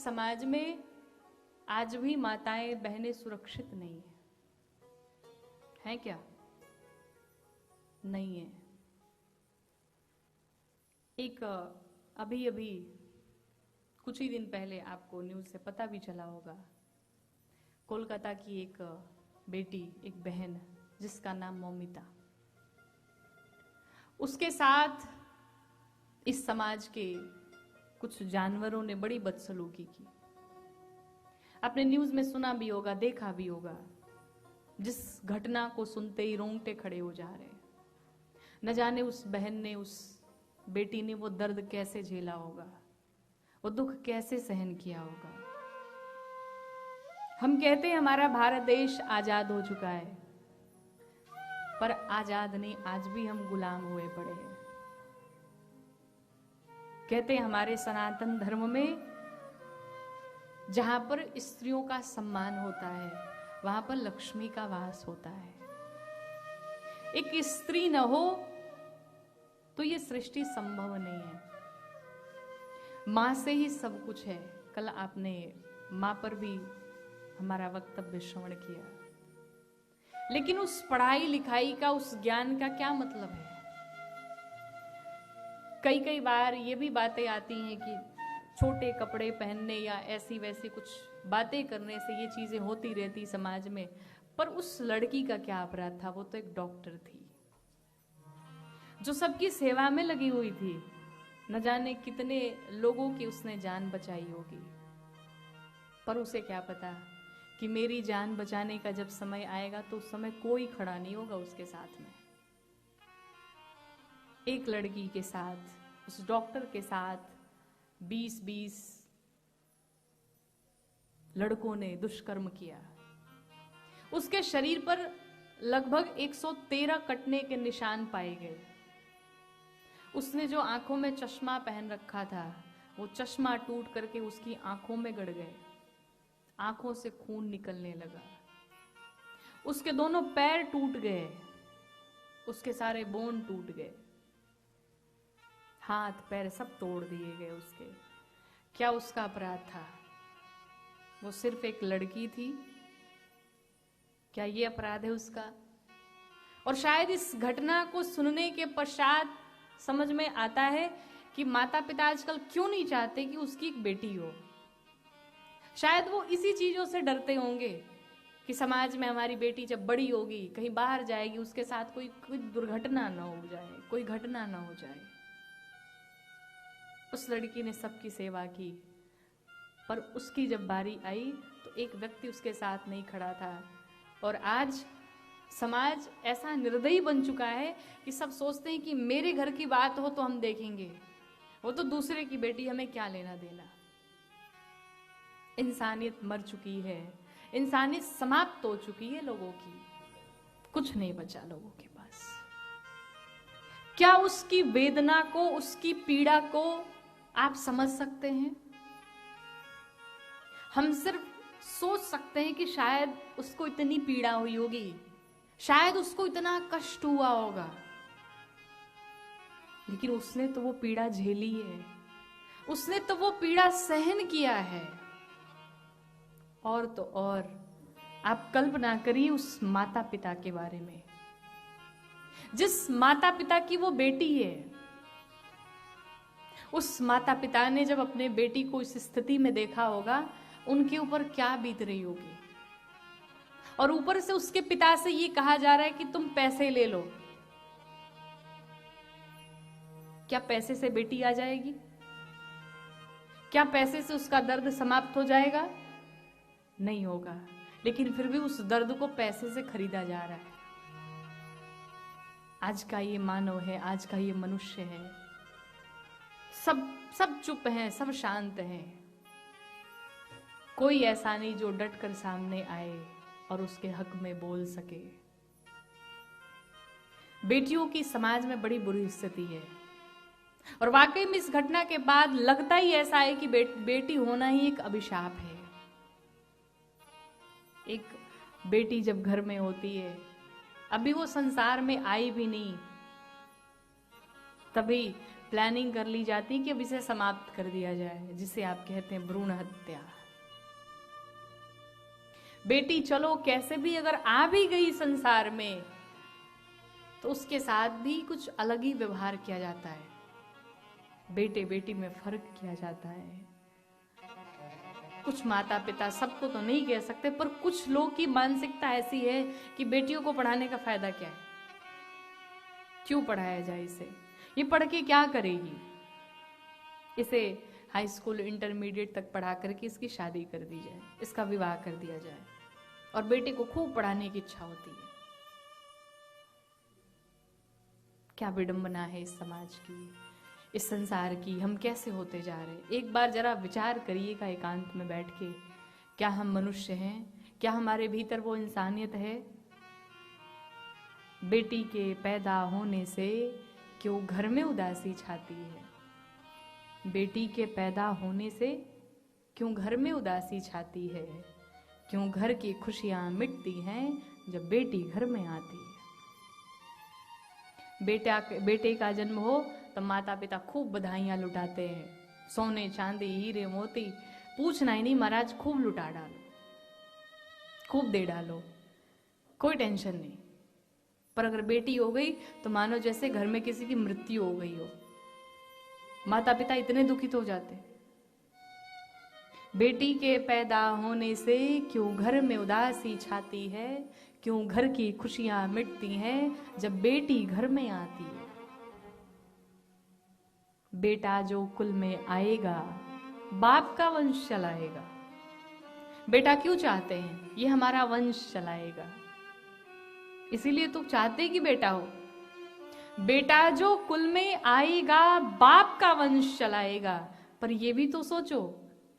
इस समाज में आज भी माताएं बहनें सुरक्षित नहीं है, हैं क्या? नहीं है। एक अभी अभी कुछ ही दिन पहले आपको न्यूज़ से पता भी चला होगा, कोलकाता की एक बेटी, एक बहन जिसका नाम मौमिता, उसके साथ इस समाज के कुछ जानवरों ने बड़ी बदसलूकी की। आपने न्यूज़ में सुना भी होगा, देखा भी होगा। जिस घटना को सुनते ही रोंगटे खड़े हो जा रहे हैं। न जाने उस बहन ने, उस बेटी ने वो दर्द कैसे झेला होगा, वो दुख कैसे सहन किया होगा। हम कहते हैं हमारा भारत देश आजाद हो चुका है, पर आजाद नहीं, आज भी हम गुलाम हुए पड़े हैं। कहते हैं हमारे सनातन धर्म में जहां पर स्त्रियों का सम्मान होता है, वहां पर लक्ष्मी का वास होता है। एक स्त्री न हो तो ये सृष्टि संभव नहीं है। मां से ही सब कुछ है। कल आपने मां पर भी हमारा वक्तव्य श्रवण किया, लेकिन उस पढ़ाई लिखाई का, उस ज्ञान का क्या मतलब है? कई बार ये भी बातें आती हैं कि छोटे कपड़े पहनने या ऐसी वैसी कुछ बातें करने से ये चीजें होती रहती समाज में। पर उस लड़की का क्या अपराध था? वो तो एक डॉक्टर थी जो सबकी सेवा में लगी हुई थी। न जाने कितने लोगों की उसने जान बचाई होगी, पर उसे क्या पता कि मेरी जान बचाने का जब समय आएगा तो उस समय कोई खड़ा नहीं होगा उसके साथ में। एक लड़की के साथ, उस डॉक्टर के साथ 20 लड़कों ने दुष्कर्म किया। उसके शरीर पर लगभग 113 कटने के निशान पाए गए। उसने जो आंखों में चश्मा पहन रखा था, वो चश्मा टूट करके उसकी आंखों में गड़ गए। आंखों से खून निकलने लगा। उसके दोनों पैर टूट गए, उसके सारे बोन टूट गए, हाथ पैर सब तोड़ दिए गए उसके। क्या उसका अपराध था? वो सिर्फ एक लड़की थी। क्या ये अपराध है उसका? और शायद इस घटना को सुनने के पश्चात समझ में आता है कि माता पिता आजकल क्यों नहीं चाहते कि उसकी एक बेटी हो। शायद वो इसी चीजों से डरते होंगे कि समाज में हमारी बेटी जब बड़ी होगी, कहीं बाहर जाएगी, उसके साथ कोई दुर्घटना ना हो जाए, कोई घटना ना हो जाए। उस लड़की ने सबकी सेवा की, पर उसकी जब बारी आई तो एक व्यक्ति उसके साथ नहीं खड़ा था। और आज समाज ऐसा निर्दयी बन चुका है कि सब सोचते हैं कि मेरे घर की बात हो तो हम देखेंगे, वो तो दूसरे की बेटी, हमें क्या लेना देना। इंसानियत मर चुकी है, इंसानियत समाप्त हो चुकी है लोगों की। कुछ नहीं बचा लोगों के पास। क्या उसकी वेदना को, उसकी पीड़ा को आप समझ सकते हैं? हम सिर्फ सोच सकते हैं कि शायद उसको इतनी पीड़ा हुई होगी, शायद उसको इतना कष्ट हुआ होगा, लेकिन उसने तो वो पीड़ा झेली है, उसने तो वो पीड़ा सहन किया है। और तो और आप कल्पना करिए उस माता पिता के बारे में, जिस माता पिता की वो बेटी है। उस माता पिता ने जब अपने बेटी को इस स्थिति में देखा होगा, उनके ऊपर क्या बीत रही होगी। और ऊपर से उसके पिता से ये कहा जा रहा है कि तुम पैसे ले लो। क्या पैसे से बेटी आ जाएगी? क्या पैसे से उसका दर्द समाप्त हो जाएगा? नहीं होगा। लेकिन फिर भी उस दर्द को पैसे से खरीदा जा रहा है। आज का ये मानव है, आज का ये मनुष्य है। सब चुप हैं, सब शांत हैं। कोई ऐसा नहीं जो डटकर सामने आए और उसके हक में बोल सके। बेटियों की समाज में बड़ी बुरी स्थिति है। और वाकई में इस घटना के बाद लगता ही ऐसा है कि बेटी होना ही एक अभिशाप है। एक बेटी जब घर में होती है, अभी वो संसार में आई भी नहीं, तभी प्लानिंग कर ली जाती कि अब इसे समाप्त कर दिया जाए, जिसे आप कहते हैं भ्रूण हत्या। बेटी चलो कैसे भी अगर आ भी गई संसार में तो उसके साथ भी कुछ अलग ही व्यवहार किया जाता है। बेटे बेटी में फर्क किया जाता है। कुछ माता पिता, सबको तो नहीं कह सकते, पर कुछ लोग की मानसिकता ऐसी है कि बेटियों को पढ़ाने का फायदा क्या है, क्यों पढ़ाया जाए इसे, ये पढ़ के क्या करेगी, इसे हाई स्कूल इंटरमीडिएट तक पढ़ा करके इसकी शादी कर दी जाए, इसका विवाह कर दिया जाए, और बेटे को खूब पढ़ाने की इच्छा होती है। क्या विडंबना है इस समाज की, इस संसार की। हम कैसे होते जा रहे हैं, एक बार जरा विचार करिएगा एकांत में बैठ के। क्या हम मनुष्य हैं? क्या हमारे भीतर वो इंसानियत है? बेटी के पैदा होने से क्यों घर में उदासी छाती है? बेटी के पैदा होने से क्यों घर में उदासी छाती है? क्यों घर की खुशियां मिटती हैं जब बेटी घर में आती है? बेटे का जन्म हो तो माता पिता खूब बधाइयां लुटाते हैं, सोने चांदी हीरे मोती पूछना ही नहीं, महाराज खूब लुटा डालो, खूब दे डालो, कोई टेंशन नहीं। पर अगर बेटी हो गई तो मानो जैसे घर में किसी की मृत्यु हो गई हो, माता पिता इतने दुखित हो जाते। बेटी के पैदा होने से क्यों घर में उदासी छाती है? क्यों घर की खुशियां मिटती हैं जब बेटी घर में आती है? बेटा जो कुल में आएगा बाप का वंश चलाएगा। बेटा क्यों चाहते हैं? ये हमारा वंश चलाएगा, इसीलिए तो चाहते कि बेटा हो। बेटा जो कुल में आएगा बाप का वंश चलाएगा। पर ये भी तो सोचो,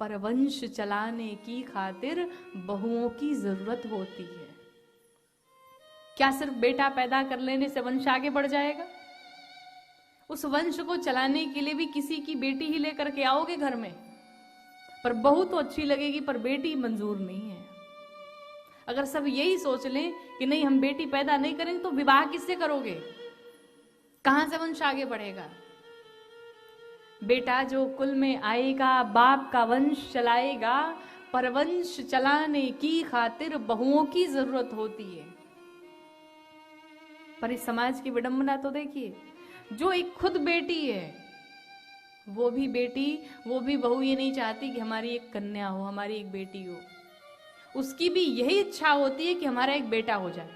पर वंश चलाने की खातिर बहुओं की जरूरत होती है। क्या सिर्फ बेटा पैदा कर लेने से वंश आगे बढ़ जाएगा? उस वंश को चलाने के लिए भी किसी की बेटी ही लेकर के आओगे घर में। पर बहू तो अच्छी लगेगी, पर बेटी मंजूर नहीं है। अगर सब यही सोच लें कि नहीं हम बेटी पैदा नहीं करेंगे, तो विवाह किससे करोगे? कहां से वंश आगे बढ़ेगा? बेटा जो कुल में आएगा बाप का वंश चलाएगा, पर वंश चलाने की खातिर बहुओं की जरूरत होती है। पर इस समाज की विडंबना तो देखिए, जो एक खुद बेटी है वो भी बेटी, वो भी बहू ये नहीं चाहती कि हमारी एक कन्या हो, हमारी एक बेटी हो। उसकी भी यही इच्छा होती है कि हमारा एक बेटा हो जाए।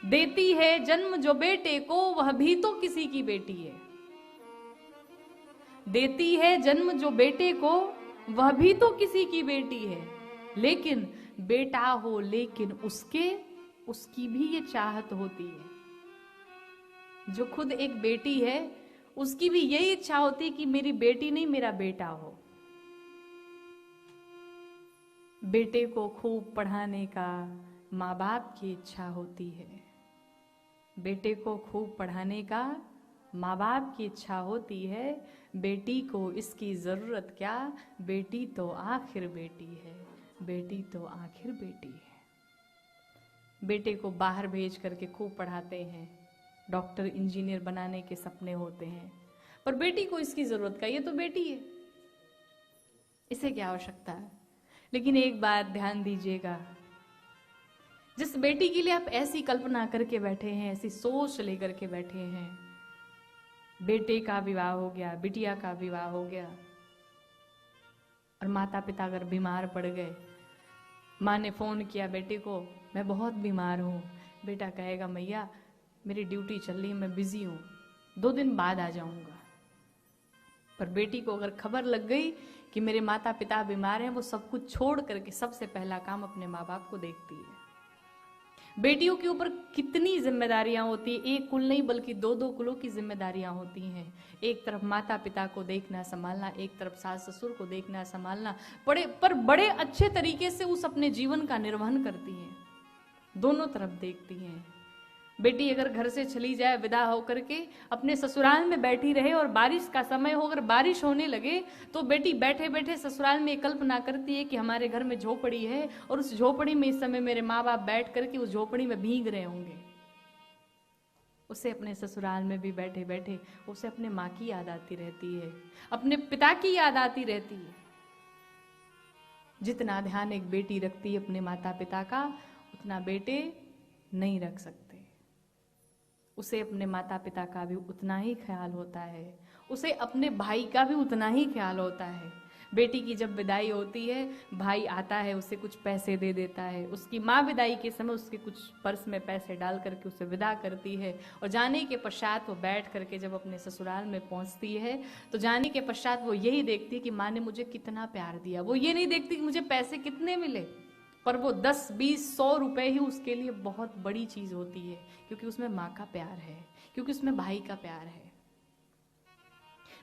देती है जन्म जो बेटे को वह भी तो किसी की बेटी है। देती है जन्म जो बेटे को वह भी तो किसी की बेटी है। लेकिन बेटा हो, लेकिन उसकी भी ये चाहत होती है। जो खुद एक बेटी है उसकी भी यही इच्छा होती है कि मेरी बेटी नहीं मेरा बेटा हो। बेटे को खूब पढ़ाने का माँ बाप की इच्छा होती है। बेटे को खूब पढ़ाने का माँ बाप की इच्छा होती है। बेटी को इसकी जरूरत क्या, बेटी तो आखिर बेटी है, बेटी तो आखिर बेटी है। बेटे को बाहर भेज करके खूब पढ़ाते हैं, डॉक्टर इंजीनियर बनाने के सपने होते हैं, पर बेटी को इसकी जरूरत क्या, ये तो बेटी है, इसे क्या आवश्यकता है। लेकिन एक बात ध्यान दीजिएगा, जिस बेटी के लिए आप ऐसी कल्पना करके बैठे हैं, ऐसी सोच लेकर के बैठे हैं, बेटे का विवाह हो गया, बिटिया का विवाह हो गया, और माता पिता अगर बीमार पड़ गए, माँ ने फोन किया बेटे को, मैं बहुत बीमार हूँ, बेटा कहेगा मैया मेरी ड्यूटी चल रही है, मैं बिजी हूँ, 2 दिन बाद आ जाऊंगा। पर बेटी को अगर खबर लग गई कि मेरे माता पिता बीमार हैं, वो सब कुछ छोड़ करके सबसे पहला काम अपने माँ बाप को देखती है। बेटियों के ऊपर कितनी जिम्मेदारियां होती है, एक कुल नहीं बल्कि 2-2 कुलों की जिम्मेदारियां होती हैं। एक तरफ माता पिता को देखना संभालना, एक तरफ सास ससुर को देखना संभालना, बड़े अच्छे तरीके से उस अपने जीवन का निर्वहन करती हैं, दोनों तरफ देखती हैं। बेटी अगर घर से चली जाए विदा होकर के, अपने ससुराल में बैठी रहे, और बारिश का समय हो, अगर बारिश होने लगे तो बेटी बैठे बैठे ससुराल में कल्पना करती है कि हमारे घर में झोपड़ी है और उस झोपड़ी में इस समय मेरे माँ बाप बैठ करके उस झोपड़ी में भीग रहे होंगे। उसे अपने ससुराल में भी बैठे बैठे उसे अपने माँ की याद आती रहती है, अपने पिता की याद आती रहती है। जितना ध्यान एक बेटी रखती है अपने माता पिता का, उतना बेटे नहीं रख सकते। उसे अपने माता पिता का भी उतना ही ख्याल होता है, उसे अपने भाई का भी उतना ही ख्याल होता है। बेटी की जब विदाई होती है, भाई आता है, उसे कुछ पैसे दे देता है। उसकी माँ विदाई के समय उसके कुछ पर्स में पैसे डाल करके उसे विदा करती है। और जाने के पश्चात वो बैठ करके जब अपने ससुराल में पहुंचती है, तो जाने के पश्चात वो यही देखती है कि माँ ने मुझे कितना प्यार दिया। वो ये नहीं देखती कि मुझे पैसे कितने मिले, पर वो 10, 20, 100 रुपए ही उसके लिए बहुत बड़ी चीज होती है, क्योंकि उसमें माँ का प्यार है, क्योंकि उसमें भाई का प्यार है।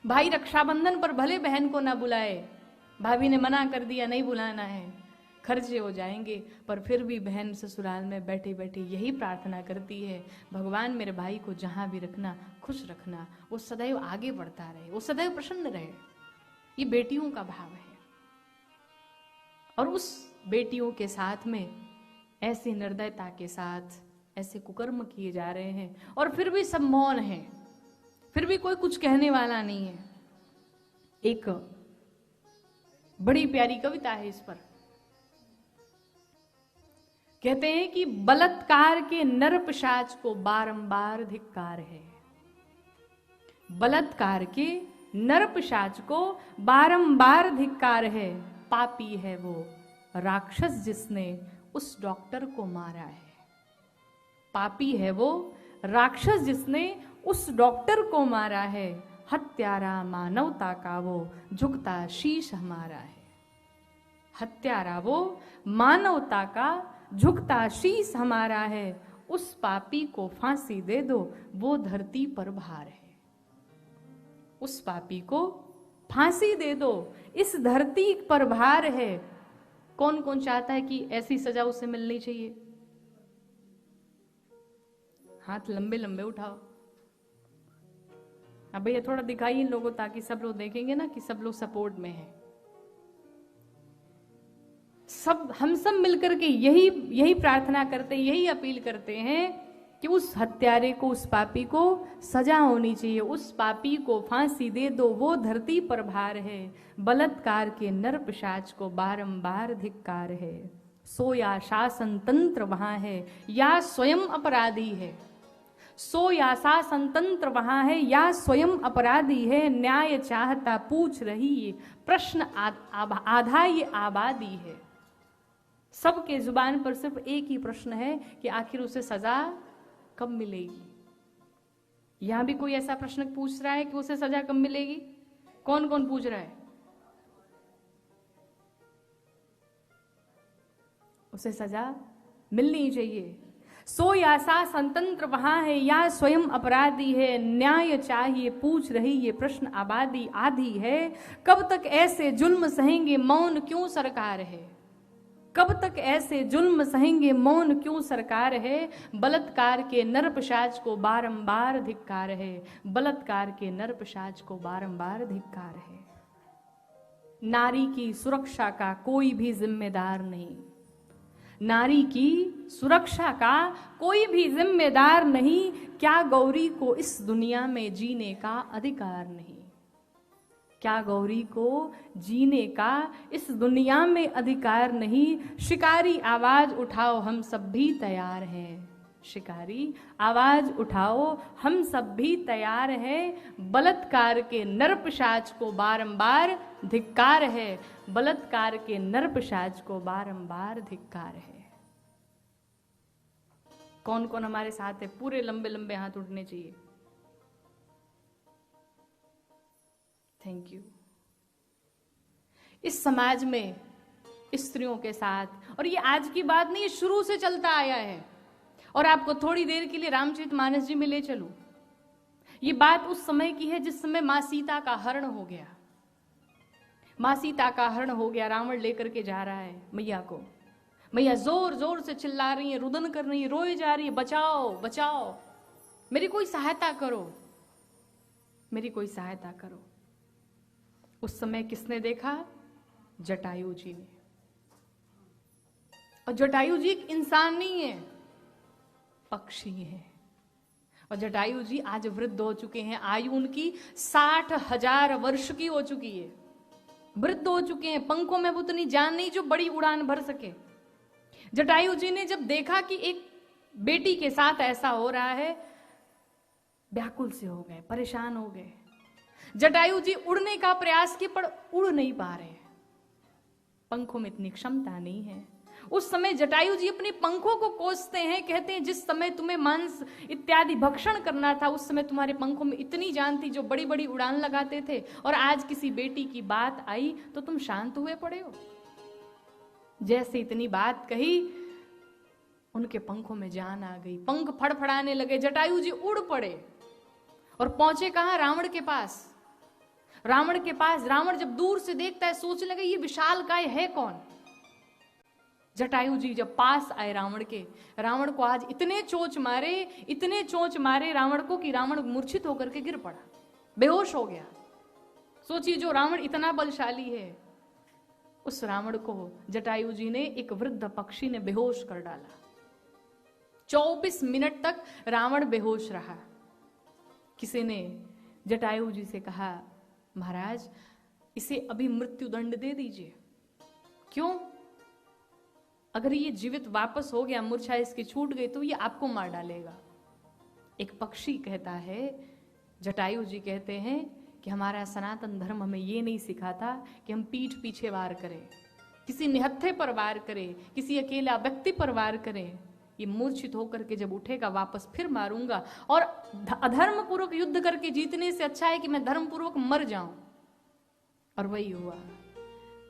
भाई रक्षाबंधन पर भले बहन को ना बुलाए, भाभी ने मना कर दिया नहीं बुलाना है, खर्चे हो जाएंगे, पर फिर भी बहन ससुराल में बैठे बैठे यही प्रार्थना करती है, भगवान मेरे भाई को जहां भी रखना, खुश रखना, वो सदैव आगे बढ़ता रहे, वो सदैव प्रसन्न रहे। ये बेटियों का भाव है। और उस बेटियों के साथ में ऐसी निर्दयता के साथ ऐसे कुकर्म किए जा रहे हैं, और फिर भी सब मौन है, फिर भी कोई कुछ कहने वाला नहीं है। एक बड़ी प्यारी कविता है इस पर। कहते हैं कि बलात्कार के नरपिशाच को बारंबार धिक्कार है। बलात्कार के नरपिशाच को बारंबार धिक्कार है। पापी है वो राक्षस जिसने उस डॉक्टर को मारा है। पापी है वो राक्षस जिसने उस डॉक्टर को मारा है। हत्यारा मानवता का वो झुकता शीश हमारा है। हत्यारा वो मानवता का झुकता शीश हमारा है। उस पापी को फांसी दे दो, वो धरती पर भार है। उस पापी को फांसी दे दो, इस धरती पर भार है। कौन कौन चाहता है कि ऐसी सजा उसे मिलनी चाहिए? हाथ लंबे लंबे उठाओ। अब भैया थोड़ा दिखाइए इन लोगों, ताकि सब लोग देखेंगे ना कि सब लोग सपोर्ट में हैं। हम सब मिलकर के यही प्रार्थना करते, यही अपील करते हैं कि उस हत्यारे को, उस पापी को सजा होनी चाहिए। उस पापी को फांसी दे दो, वो धरती पर भार है। बलात्कार के नरपिशाच को बारंबार धिक्कार है। सो या शासन तंत्र वहां है, या स्वयं अपराधी है। सो या शासन तंत्र वहां है, या स्वयं अपराधी है। न्याय चाहता पूछ रही ये प्रश्न, आधा ये आबादी है। सबके जुबान पर सिर्फ एक ही प्रश्न है कि आखिर उसे सजा कब मिलेगी। यहां भी कोई ऐसा प्रश्न पूछ रहा है कि उसे सजा कब मिलेगी? कौन कौन पूछ रहा है? उसे सजा मिलनी चाहिए। सो या शासन तंत्र वहां है, या स्वयं अपराधी है। न्याय चाहिए पूछ रही ये प्रश्न आबादी आधी है। कब तक ऐसे जुल्म सहेंगे, मौन क्यों सरकार है? कब तक ऐसे जुल्म सहेंगे, मौन क्यों सरकार है? बलात्कार के नरपिशाच को बारंबार धिक्कार है। बलात्कार के नरपिशाच को बारंबार धिक्कार है। नारी की सुरक्षा का कोई भी जिम्मेदार नहीं। नारी की सुरक्षा का कोई भी जिम्मेदार नहीं। क्या गौरी को इस दुनिया में जीने का अधिकार नहीं? क्या गौरी को जीने का इस दुनिया में अधिकार नहीं? शिकारी आवाज उठाओ, हम सब भी तैयार हैं। शिकारी आवाज उठाओ, हम सब भी तैयार हैं। बलात्कार के नरपिशाच को बारंबार धिक्कार है। बलात्कार के नरपिशाच को बारंबार धिक्कार है। कौन कौन हमारे साथ है? पूरे लंबे लंबे हाथ उठने चाहिए। Thank you. इस समाज में स्त्रियों के साथ, और ये आज की बात नहीं, ये शुरू से चलता आया है। और आपको थोड़ी देर के लिए रामचरितमानस जी में ले चलूं। ये बात उस समय की है जिस समय मां सीता का हरण हो गया। मां सीता का हरण हो गया, रावण लेकर के जा रहा है मैया को। मैया जोर जोर से चिल्ला रही है, रुदन कर रही है, रोए जा रही है, बचाओ बचाओ, मेरी कोई सहायता करो, मेरी कोई सहायता करो। उस समय किसने देखा? जटायु जी ने। और जटायु जी एक इंसान नहीं है, पक्षी है। और जटायु जी आज वृद्ध हो चुके हैं, आयु उनकी 60,000 वर्ष की हो चुकी है, वृद्ध हो चुके हैं, पंखों में उतनी जान नहीं जो बड़ी उड़ान भर सके। जटायु जी ने जब देखा कि एक बेटी के साथ ऐसा हो रहा है, व्याकुल से हो गए, परेशान हो गए। जटायु जी उड़ने का प्रयास किए पर उड़ नहीं पा रहे, पंखों में इतनी क्षमता नहीं है। उस समय जटायु जी अपने पंखों को कोसते हैं, कहते हैं जिस समय तुम्हें मांस इत्यादि भक्षण करना था उस समय तुम्हारे पंखों में इतनी जान थी जो बड़ी बड़ी उड़ान लगाते थे, और आज किसी बेटी की बात आई तो तुम शांत हुए पड़े हो। जैसे इतनी बात कही उनके पंखों में जान आ गई, पंख फड़फड़ाने लगे, जटायु जी उड़ पड़े और पहुंचे कहां? रावण के पास। रावण के पास रावण जब दूर से देखता है सोचने लगे ये विशालकाय है कौन। जटायु जी जब पास आए रावण के, रावण को आज इतने चोंच मारे रावण को कि रावण मूर्छित होकर के गिर पड़ा, बेहोश हो गया। सोचिए जो रावण इतना बलशाली है, उस रावण को जटायु जी ने, एक वृद्ध पक्षी ने बेहोश कर डाला। 24 मिनट तक रावण बेहोश रहा। किसी ने जटायु जी से कहा महाराज इसे अभी मृत्यु दंड दे दीजिए। क्यों? अगर ये जीवित वापस हो गया, मूर्छा इसकी छूट गई तो ये आपको मार डालेगा। एक पक्षी कहता है, जटायु जी कहते हैं कि हमारा सनातन धर्म हमें ये नहीं सिखाता कि हम पीठ पीछे वार करें, किसी निहत्थे पर वार करें, किसी अकेला व्यक्ति पर वार करें। ये मूर्छित होकर के जब उठेगा वापस फिर मारूंगा, और अधर्म पूर्वक युद्ध करके जीतने से अच्छा है कि मैं धर्म पूर्वक मर जाऊं। और वही हुआ,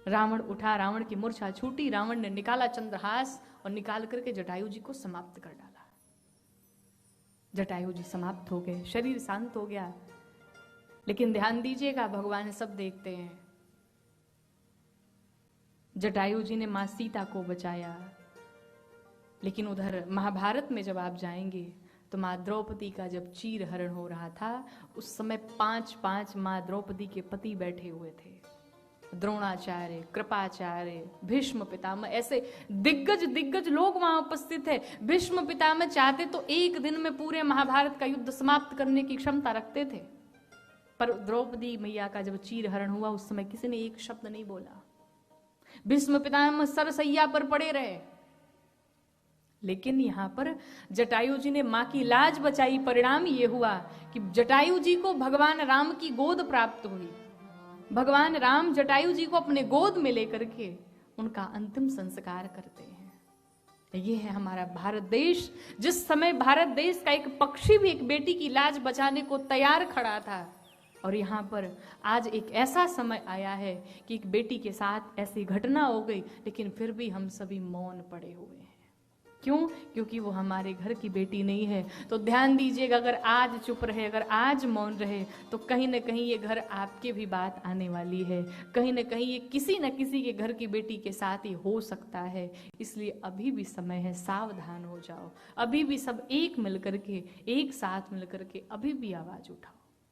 रावण उठा, रावण की मूर्छा छूटी, रावण ने निकाला चंद्रहास और निकाल करके जटायु जी को समाप्त कर डाला। जटायु जी समाप्त हो गए, शरीर शांत हो गया। लेकिन ध्यान दीजिएगा, भगवान सब देखते हैं। जटायु जी ने मां सीता को बचाया, लेकिन उधर महाभारत में जब आप जाएंगे तो मां द्रौपदी का जब चीर हरण हो रहा था उस समय 5 मां द्रौपदी के पति बैठे हुए थे। द्रोणाचार्य, कृपाचार्य, भीष्म पितामह, ऐसे दिग्गज लोग वहां उपस्थित है। भीष्म पितामह चाहते तो एक दिन में पूरे महाभारत का युद्ध समाप्त करने की क्षमता रखते थे, पर द्रौपदी मैया का जब चीर हरण हुआ उस समय किसी ने एक शब्द नहीं बोला। भीष्म पितामह सरसैया पर पड़े रहे। लेकिन यहां पर जटायु जी ने मां की लाज बचाई। परिणाम ये हुआ कि जटायु जी को भगवान राम की गोद प्राप्त हुई। भगवान राम जटायु जी को अपने गोद में लेकर के उनका अंतिम संस्कार करते हैं। ये है हमारा भारत देश। जिस समय भारत देश का एक पक्षी भी एक बेटी की लाज बचाने को तैयार खड़ा था, और यहाँ पर आज एक ऐसा समय आया है कि एक बेटी के साथ ऐसी घटना हो गई, लेकिन फिर भी हम सभी मौन पड़े हुए हैं। क्यों? क्योंकि वो हमारे घर की बेटी नहीं है। तो ध्यान दीजिएगा, अगर आज चुप रहे, अगर आज मौन रहे, तो कहीं ना कहीं ये घर आपके भी बात आने वाली है। कहीं ना कहीं ये किसी न किसी के घर की बेटी के साथ ही हो सकता है। इसलिए अभी भी समय है, सावधान हो जाओ। अभी भी सब एक मिलकर के, एक साथ मिलकर के अभी भी आवाज उठाओ।